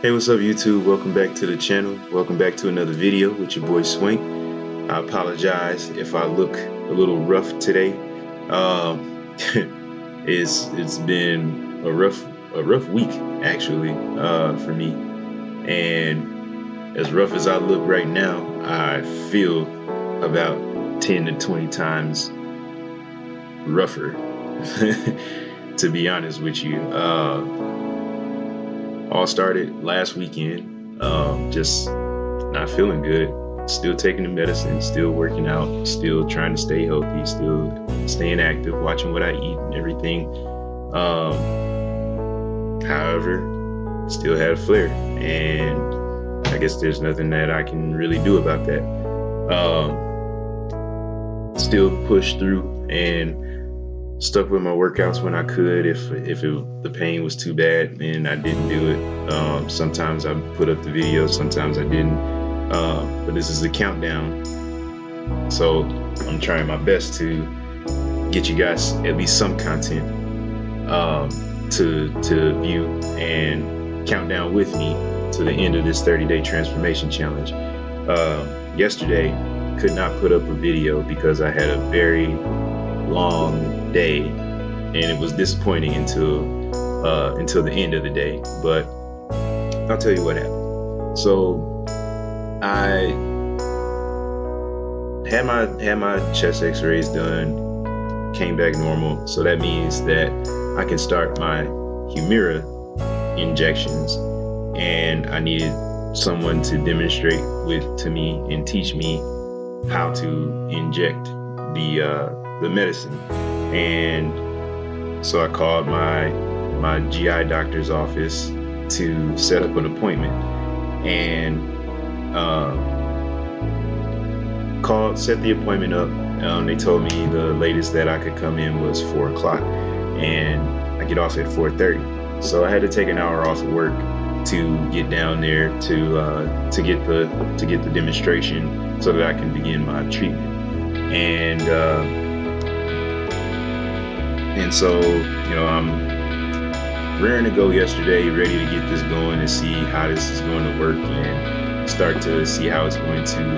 Hey, what's up YouTube? Welcome back to the channel. Welcome back to another video with your boy Swink. I apologize if I look a little rough today. It's been a rough week actually for me, and as rough as I look right now, I feel about 10 to 20 times rougher to be honest with you. All started last weekend, just not feeling good, still taking the medicine, still working out, still trying to stay healthy, still staying active, watching what I eat and everything. However, still had a flare, and I guess there's nothing that I can really do about that. Still pushed through and stuck with my workouts when I could. If the pain was too bad and I didn't do it, sometimes I put up the video, sometimes I didn't. But this is the countdown, so I'm trying my best to get you guys at least some content to view and count down with me to the end of this 30-day transformation challenge. Yesterday, could not put up a video because I had a very long day, and it was disappointing until the end of the day. But I'll tell you what happened. So I had my chest x-rays done, came back normal, so that means that I can start my Humira injections, and I needed someone to demonstrate to me and teach me how to inject the medicine. And so I called my GI doctor's office to set up an appointment, and set the appointment up. They told me the latest that I could come in was 4 o'clock, and I get off at 4:30. So I had to take an hour off of work to get down there to get the demonstration so that I can begin my treatment. And so, I'm raring to go yesterday, ready to get this going and see how this is going to work and start to see how it's going to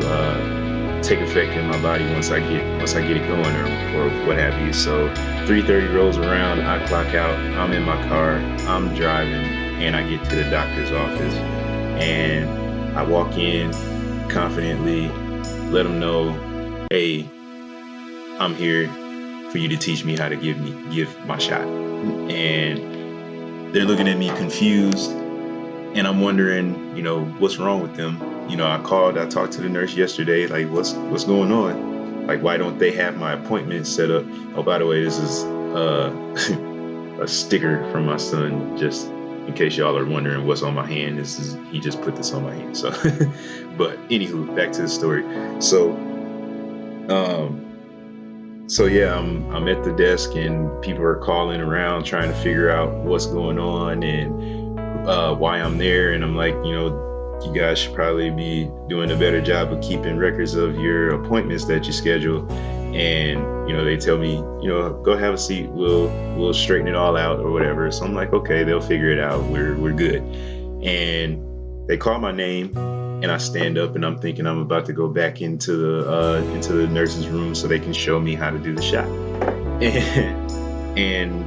take effect in my body once I get it going or what have you. So 3:30 rolls around, I clock out, I'm in my car, I'm driving, and I get to the doctor's office, and I walk in confidently, let them know, hey, I'm here for you to teach me how to give my shot. And they're looking at me confused, and I'm wondering, what's wrong with them. I talked to the nurse yesterday, like, what's going on? Like, why don't they have my appointment set up? Oh, by the way, this is a sticker from my son, just in case y'all are wondering what's on my hand. He just put this on my hand. So but anywho, back to the story. So yeah, I'm at the desk, and people are calling around trying to figure out what's going on and why I'm there. And I'm like, you guys should probably be doing a better job of keeping records of your appointments that you schedule. And they tell me, go have a seat. We'll straighten it all out or whatever. So I'm like, okay, they'll figure it out. We're good. And they call my name, and I stand up, and I'm thinking I'm about to go back into the nurse's room so they can show me how to do the shot. And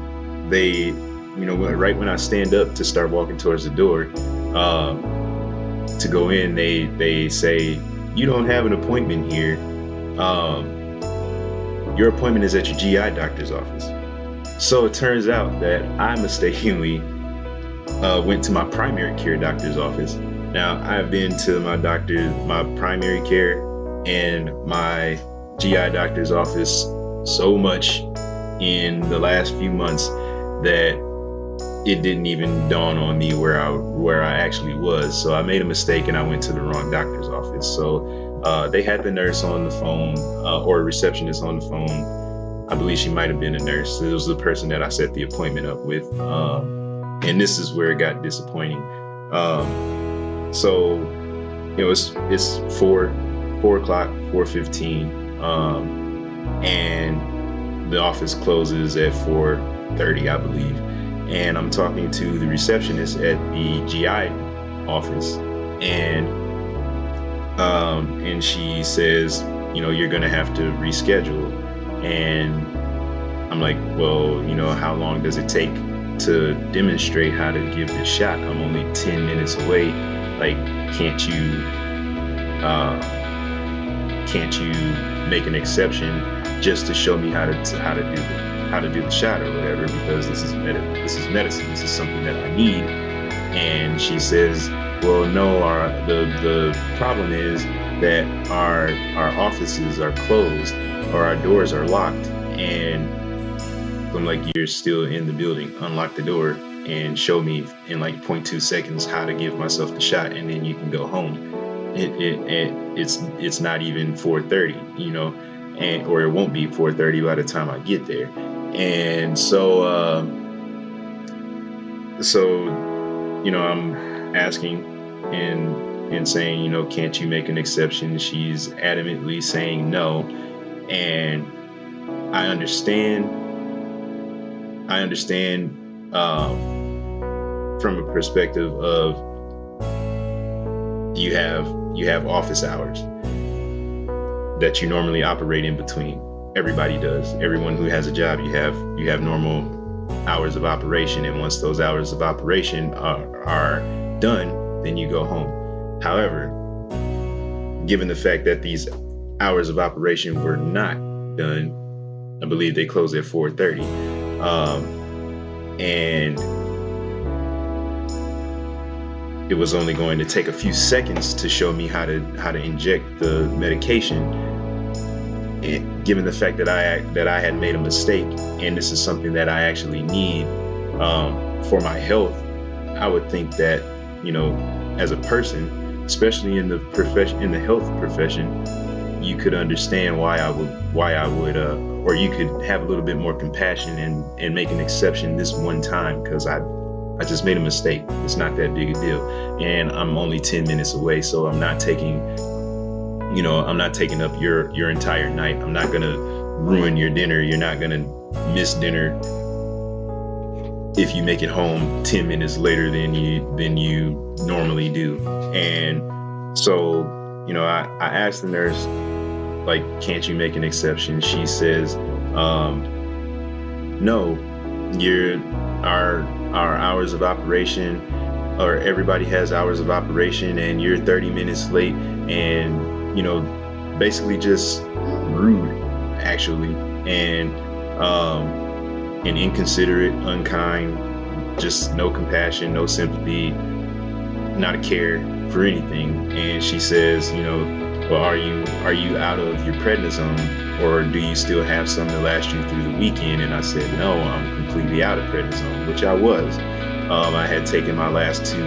they, right when I stand up to start walking towards the door to go in, they say, you don't have an appointment here. Your appointment is at your GI doctor's office. So it turns out that I mistakenly went to my primary care doctor's office. Now, I've been to my primary care and my GI doctor's office so much in the last few months that it didn't even dawn on me where I actually was. So I made a mistake and I went to the wrong doctor's office. So they had the nurse on the phone, or a receptionist on the phone. I believe she might have been a nurse. It was the person that I set the appointment up with. And this is where it got disappointing. So, it's 4 o'clock, 4:15, and the office closes at 4:30, I believe. And I'm talking to the receptionist at the GI office, and she says, you're gonna have to reschedule. And I'm like, well, how long does it take to demonstrate how to give this shot? I'm only 10 minutes away. Like, can't you make an exception just to show me how to do the shot or whatever? Because this is medicine. This is something that I need. And she says, well, no, the problem is that our offices are closed or our doors are locked. And I'm like, you're still in the building. Unlock the door and show me in like 0.2 seconds how to give myself the shot, and then you can go home. It's not even 4:30, or it won't be 4:30 by the time I get there. And so I'm asking and saying, can't you make an exception? She's adamantly saying no. And I understand from a perspective of you have office hours that you normally operate in between. Everybody does. Everyone who has a job, you have normal hours of operation, and once those hours of operation are done, then you go home. However, given the fact that these hours of operation were not done, I believe they closed at 4:30, and it was only going to take a few seconds to show me how to inject the medication. And given the fact that I had made a mistake, and this is something that I actually need for my health, I would think that, as a person, especially in the health profession, you could understand why I would, or you could have a little bit more compassion and make an exception this one time, because I just made a mistake. It's not that big a deal, and I'm only 10 minutes away, so I'm not taking up your entire night. I'm not gonna ruin your dinner. You're not gonna miss dinner if you make it home 10 minutes later than you normally do. And so, I asked the nurse, like, can't you make an exception? She says, no, our hours of operation, or everybody has hours of operation, and you're 30 minutes late, and basically just rude, actually, and inconsiderate, unkind, just no compassion, no sympathy, not a care for anything. And she says, well, are you out of your prednisone, or do you still have some to last you through the weekend? And I said, no, I'm completely out of prednisone, which I was. I had taken my last two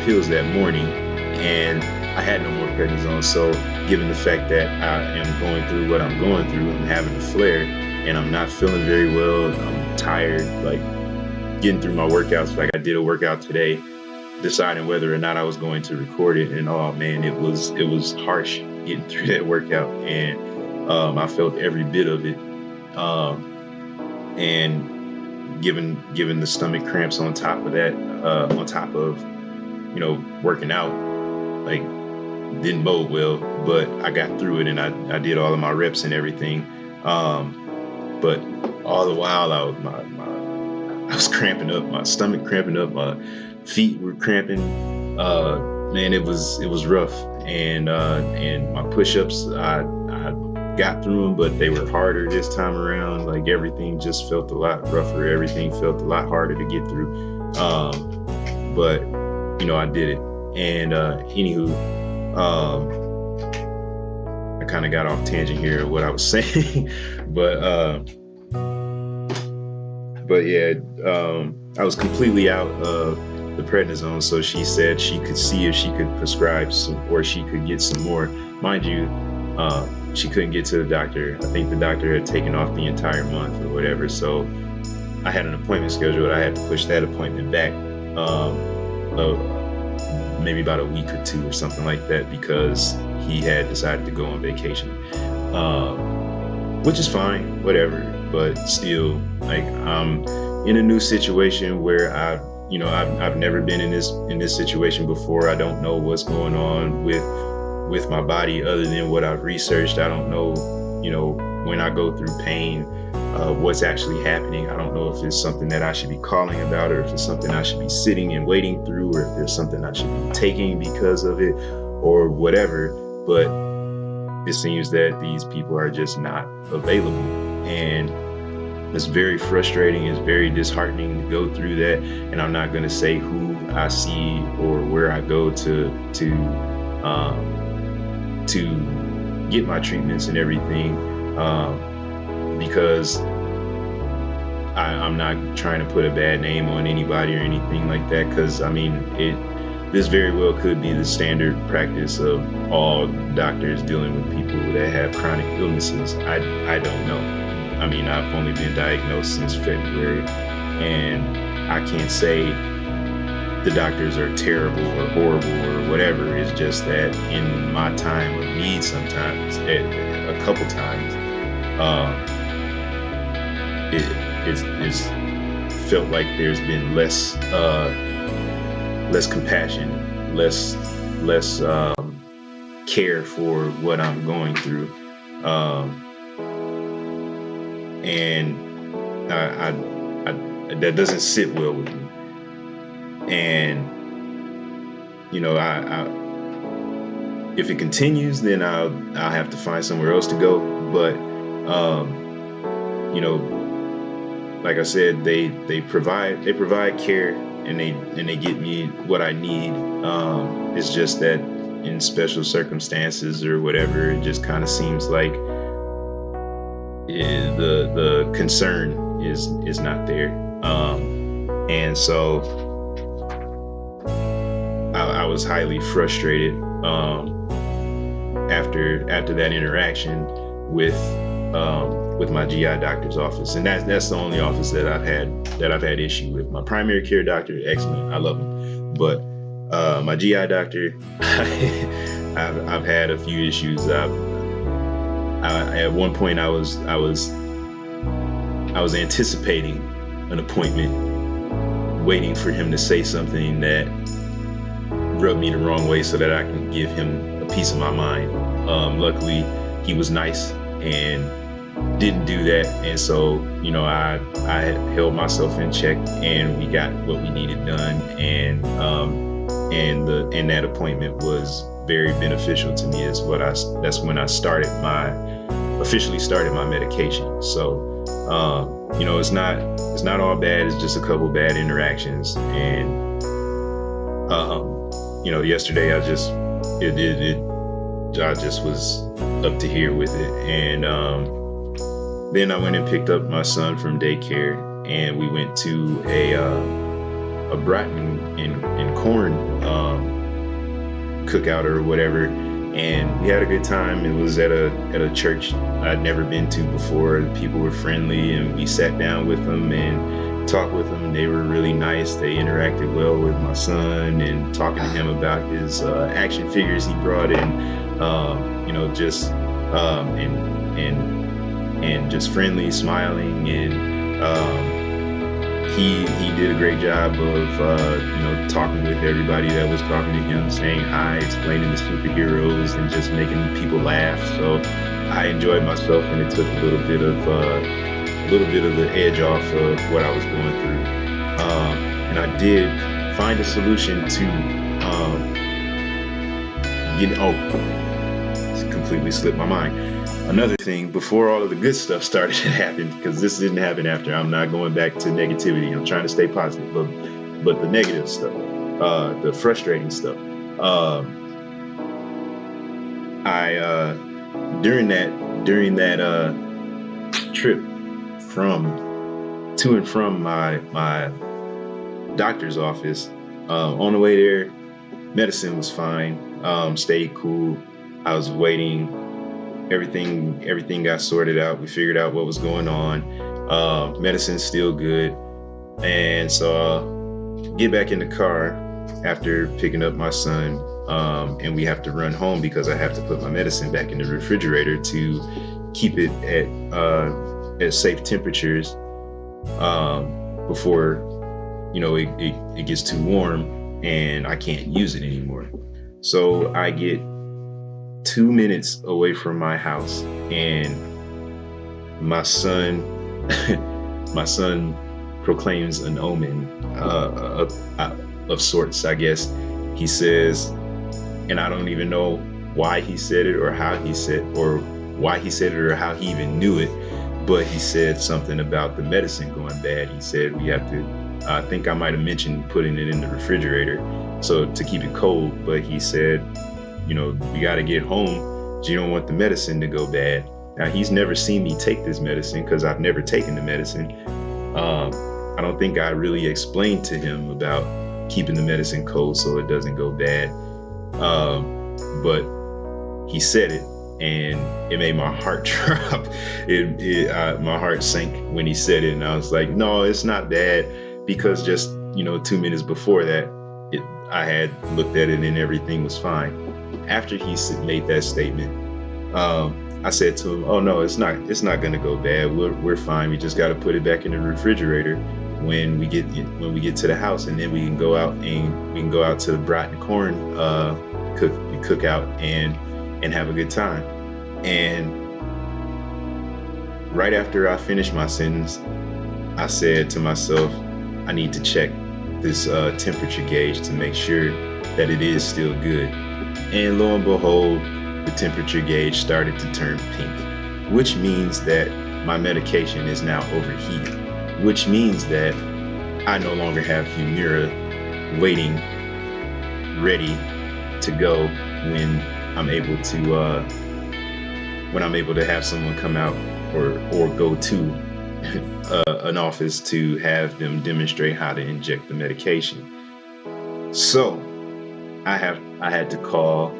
pills that morning, and I had no more prednisone. So given the fact that I am going through what I'm going through, I'm having a flare, and I'm not feeling very well, I'm tired, like getting through my workouts. Like, I did a workout today, deciding whether or not I was going to record it, and oh man, it was harsh getting through that workout, and I felt every bit of it, and given the stomach cramps on top of that, on top of working out, like, didn't bode well, but I got through it, and I did all of my reps and everything, but all the while I was cramping up, my stomach cramping up, my feet were cramping. Man, it was rough, and my push-ups, I got through them, but they were harder this time around. Like, everything just felt a lot rougher. Everything felt a lot harder to get through. But I did it. And anywho, I kind of got off tangent here of what I was saying, but yeah, I was completely out of the prednisone. So she said she could see if she could prescribe some, or she could get some more. Mind you, she couldn't get to the doctor. I think the doctor had taken off the entire month or whatever. So I had an appointment scheduled. I had to push that appointment back, maybe about a week or two or something like that, because he had decided to go on vacation, which is fine, whatever. But still, like, I'm in a new situation where I've never been in this situation before. I don't know what's going on with my body other than what I've researched. I don't know, when I go through pain, what's actually happening. I don't know if it's something that I should be calling about, or if it's something I should be sitting and waiting through, or if there's something I should be taking because of it, or whatever. But it seems that these people are just not available, and it's very frustrating. It's very disheartening to go through that. And I'm not going to say who I see or where I go to get my treatments and everything, because I'm not trying to put a bad name on anybody or anything like that. Because this very well could be the standard practice of all doctors dealing with people that have chronic illnesses. I don't know. I've only been diagnosed since February, and I can't say the doctors are terrible or horrible or whatever. It's just that in my time of need, sometimes, a couple times, it's felt like there's been less compassion, less care for what I'm going through. And I that doesn't sit well with me. And if it continues, then I'll have to find somewhere else to go. But like I said, they provide care, and they get me what I need. It's just that in special circumstances or whatever, it just kind of seems like the concern is not there, and so I was highly frustrated after that interaction with my GI doctor's office, and that's the only office that I've had issue with. My primary care doctor, excellent, I love him, but my GI doctor, I've had a few issues. At one point, I was anticipating an appointment, waiting for him to say something that rubbed me the wrong way, so that I can give him a piece of my mind. Luckily, he was nice and didn't do that, and so I held myself in check, and we got what we needed done, and that appointment was very beneficial to me. That's when I officially started my medication. So it's not all bad. It's just a couple bad interactions, and yesterday I just was up to here with it, and then I went and picked up my son from daycare, and we went to a Bratton and corn cookout or whatever, and we had a good time. It was at a church I'd never been to before. The people were friendly, and we sat down with them and talked with them. They were really nice. They interacted well with my son, and talking to him about his action figures he brought in, and just friendly, smiling, and he did a great job of talking with everybody that was talking to him, saying hi, explaining the superheroes, and just making people laugh. So I enjoyed myself, and it took a little bit of the edge off of what I was going through. And I did find a solution to it completely slipped my mind. Another thing, before all of the good stuff started to happen, because this didn't happen after. I'm not going back to negativity. I'm trying to stay positive, but the negative stuff, the frustrating stuff. During that trip to and from my doctor's office, on the way there, medicine was fine. Stayed cool. I was waiting. Everything got sorted out. We figured out what was going on. Medicine's still good. And so get back in the car after picking up my son, and we have to run home because I have to put my medicine back in the refrigerator to keep it at safe temperatures before it gets too warm and I can't use it anymore. So I get 2 minutes away from my house, and my son, my son proclaims an omen of sorts, I guess. He says, and I don't even know why he said it or how he said, or why he said it or how he even knew it, but he said something about the medicine going bad. He said we have to, I think I might have mentioned putting it in the refrigerator so to keep it cold, but he said, we got to get home. You don't want the medicine to go bad. Now, he's never seen me take this medicine because I've never taken the medicine. I don't think I really explained to him about keeping the medicine cold so it doesn't go bad. But he said it, and it made my heart drop. My heart sank when he said it, and I was like, no, it's not bad, because just 2 minutes before that, I had looked at it and everything was fine. After he made that statement, I said to him, oh no, it's not gonna go bad. We're fine. We just got to put it back in the refrigerator when we get to the house, and then we can go out to the Broughton corn cookout and have a good time. And right after I finished my sentence, I said to myself, I need to check this temperature gauge to make sure that it is still good. And lo and behold, the temperature gauge started to turn pink, which means that my medication is now overheating, which means that I no longer have Humira waiting, ready to go when I'm able to have someone come out or go to an office to have them demonstrate how to inject the medication. So I had to call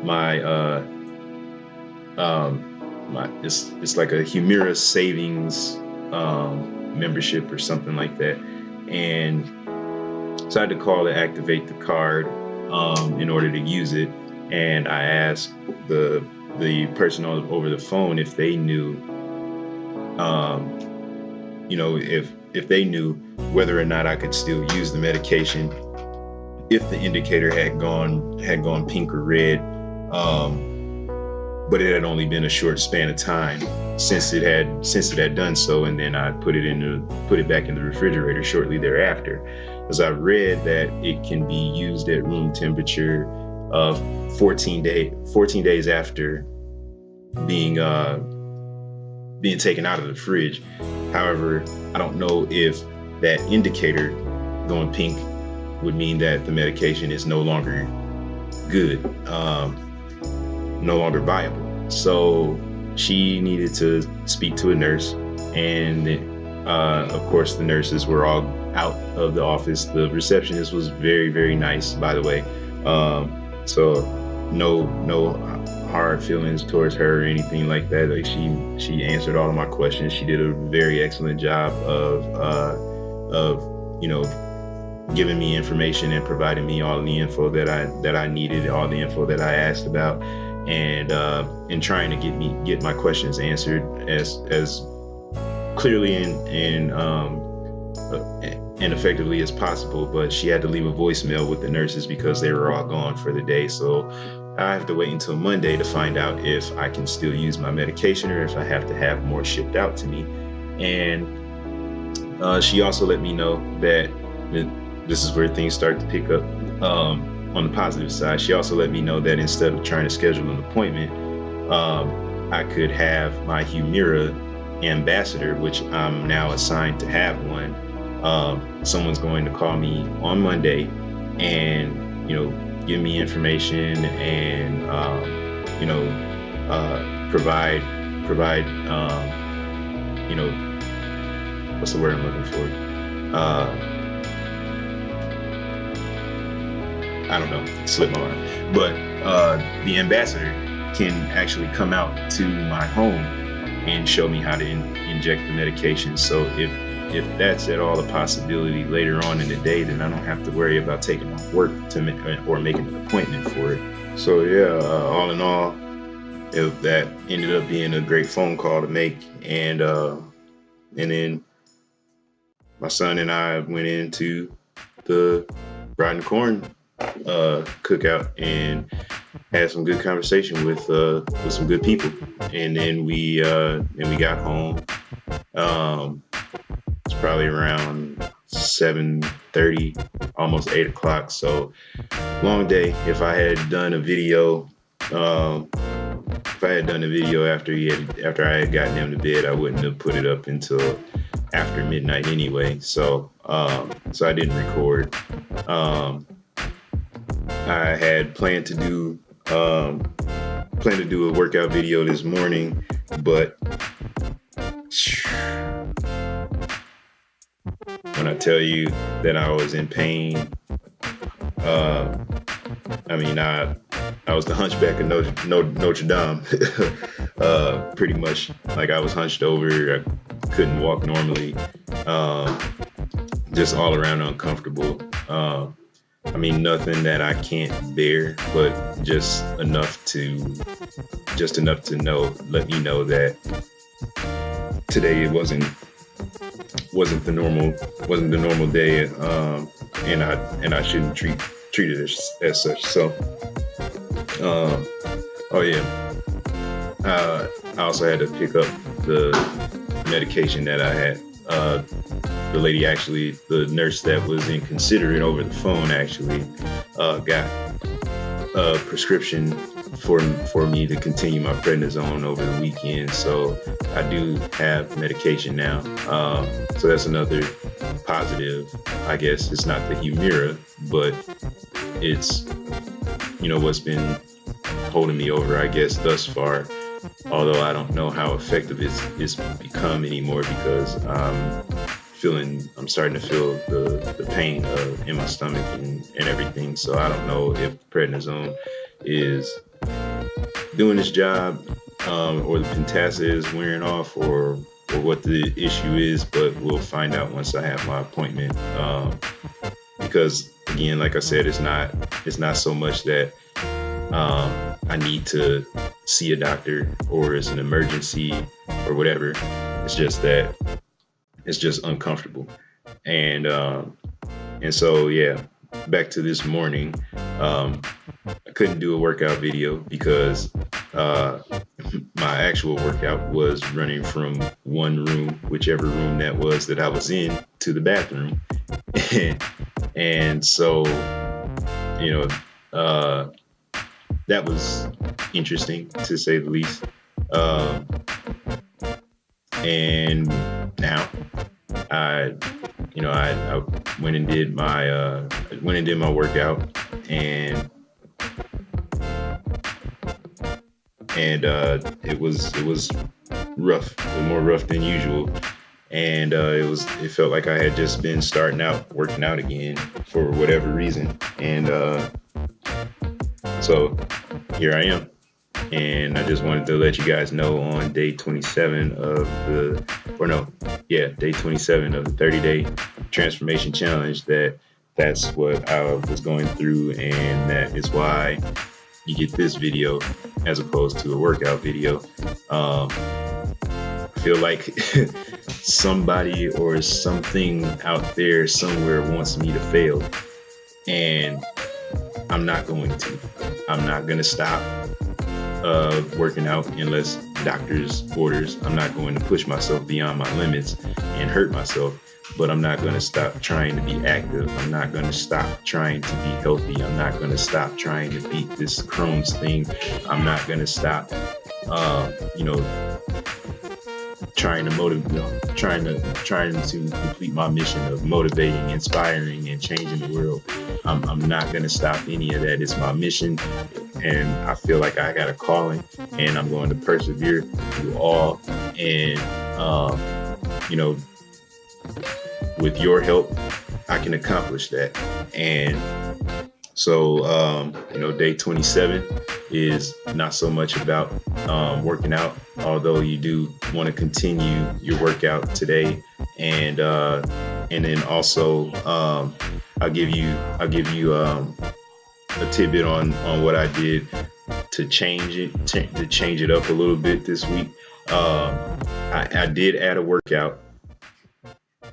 my it's like a Humira savings membership or something like that, and so I had to call to activate the card in order to use it. And I asked the person over the phone if they knew if they knew whether or not I could still use the medication if the indicator had gone pink or red, but it had only been a short span of time since it had done so, and then I put it back in the refrigerator shortly thereafter, as I read that it can be used at room temperature of 14 days after being taken out of the fridge. However, I don't know if that indicator going pink would mean that the medication is no longer good, no longer viable. So she needed to speak to a nurse, and of course the nurses were all out of the office. The receptionist was very, very nice, by the way. So no hard feelings towards her or anything like that. Like she answered all of my questions. She did a very excellent job of giving me information and providing me all the info that I needed, all the info that I asked about, and trying to get my questions answered as clearly and effectively as possible. But she had to leave a voicemail with the nurses because they were all gone for the day. So I have to wait until Monday to find out if I can still use my medication or if I have to have more shipped out to me. And she also let me know that this is where things start to pick up on the positive side. She also let me know that instead of trying to schedule an appointment, I could have my Humira ambassador, which I'm now assigned to have one. Someone's going to call me on Monday and, give me information and, provide, what's the word I'm looking for? I don't know, slipped my mind. But the ambassador can actually come out to my home and show me how to inject the medication. So if that's at all a possibility later on in the day, then I don't have to worry about taking off work or making an appointment for it. So yeah, all in all, that ended up being a great phone call to make, and then my son and I went into the Rotten Corn cookout and had some good conversation with some good people. And then we got home. It's probably around 7:30, almost 8 o'clock. So long day. If I had done a video, after I had gotten him to bed, I wouldn't have put it up until after midnight anyway. So I didn't record. I had planned to do a workout video this morning, but when I tell you that I was in pain, I was the hunchback of Notre Dame. Pretty much, like, I was hunched over. I couldn't walk normally. Just all around uncomfortable. Nothing that I can't bear, but just enough to let me know that today it wasn't the normal day, and I shouldn't treat it as such. So, I also had to pick up the medication that I had. The lady, actually, the nurse that was inconsiderate over the phone, actually got a prescription for me to continue my prednisone over the weekend. So I do have medication now. So that's another positive. I guess it's not the Humira, but it's, what's been holding me over, I guess, thus far. Although I don't know how effective it's become anymore, because I'm starting to feel the pain in my stomach and everything. So I don't know if prednisone is doing its job, or the Pentasa is wearing off, or what the issue is, but we'll find out once I have my appointment. Because again, like I said, it's not so much that I need to see a doctor or it's an emergency or whatever. It's just that it's just uncomfortable. And so, yeah, back to this morning. I couldn't do a workout video because my actual workout was running from one room, whichever room that was that I was in, to the bathroom. And so, that was interesting, to say the least. And now I went and did my workout, and it was rough, more rough than usual. And it felt like I had just been working out again for whatever reason. And so here I am. And I just wanted to let you guys know on day 27 of day 27 of the 30-day transformation challenge, that's what I was going through, and that is why you get this video as opposed to a workout video. I feel like somebody or something out there somewhere wants me to fail, and I'm not going to. I'm not going to stop working out unless doctor's orders. I'm not going to push myself beyond my limits and hurt myself, but I'm not going to stop trying to be active. I'm not going to stop trying to be healthy. I'm not going to stop trying to beat this Crohn's thing. I'm not going to stop, trying to complete my mission of motivating, inspiring, and changing the world. I'm not going to stop any of that. It's my mission, and I feel like I got a calling, and I'm going to persevere through all. And with your help, I can accomplish that. And so, day 27 is not so much about working out, although you do want to continue your workout today. And then also, I'll give you a tidbit on what I did to change it up a little bit this week. I did add a workout.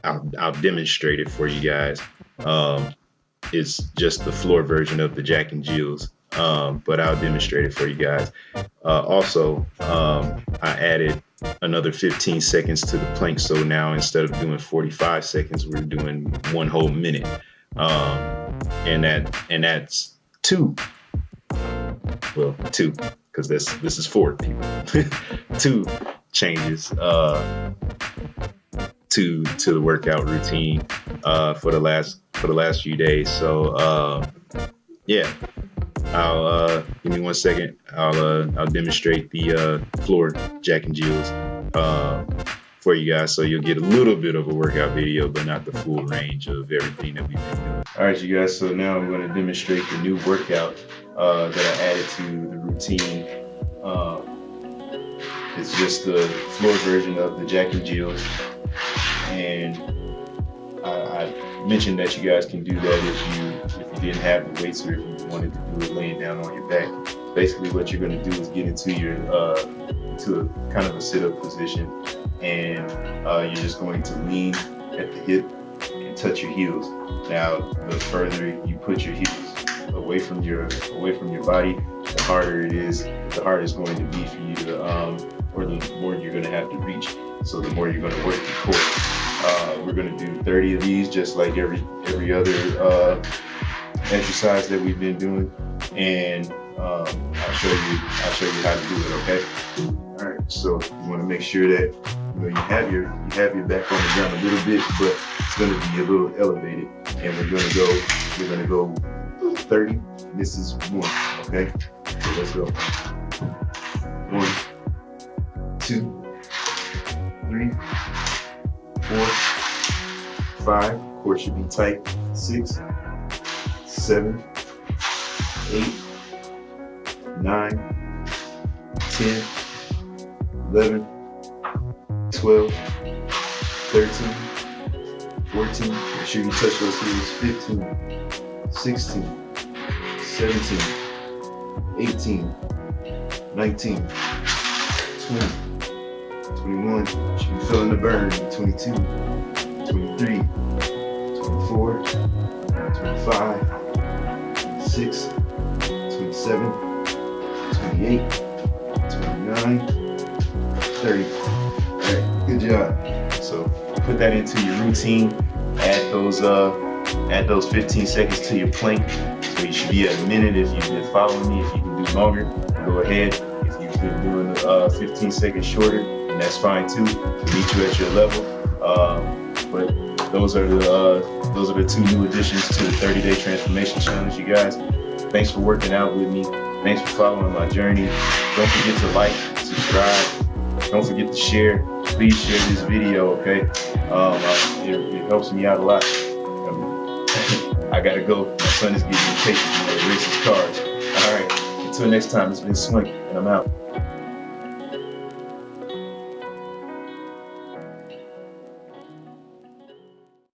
I'll demonstrate it for you guys. It's just the floor version of the Jack and Jills, but I'll demonstrate it for you guys. Also, I added another 15 seconds to the plank, so now instead of doing 45 seconds, we're doing 1 whole minute, and that's two, because this is 4 people, 2 changes to the workout routine for the last few days. So yeah, I'll give me 1 second. I'll demonstrate the floor Jack and Jills for you guys, so you'll get a little bit of a workout video, but not the full range of everything that we've been doing. All right, you guys. So now I'm going to demonstrate the new workout that I added to the routine. It's just the floor version of the Jack and Jills. And I mentioned that you guys can do that if you didn't have the weights, or if you wanted to do it laying down on your back. Basically, what you're going to do is get into a kind of a sit-up position, and you're just going to lean at the hip and touch your heels. Now, the further you put your heels away from your body, the harder it's going to be for you to, or the more you're going to have to reach. So the more you're going to work the core. We're going to do 30 of these, just like every other exercise that we've been doing, and I'll show you how to do it. Okay. All right. So you want to make sure that you have your back on the ground a little bit, but it's going to be a little elevated, and we're going to go 30. This is 1. Okay. So let's go. 1, 2, 3, 4, 5. Core should be tight. 6, 7, 8, 9, 10, 11, 12, 13, 14. Make sure you touch those heels. 15, 16, 17, 18, 19, 20. 21, should be feeling the burn. 22, 23, 24, 25, 26, 27, 28, 29, 30. All right, good job. So put that into your routine. Add those 15 seconds to your plank. So you should be at a minute if you've been following me. If you can do longer, go ahead. If you've been doing 15 seconds shorter, and that's fine too, to meet you at your level. But those are the 2 new additions to the 30-day transformation challenge, you guys. Thanks for working out with me. Thanks for following my journey. Don't forget to like, subscribe. Don't forget to share. Please share this video, okay? It helps me out a lot. I gotta go. My son is getting impatient. He races cars. All right. Until next time, it's been Swink, and I'm out.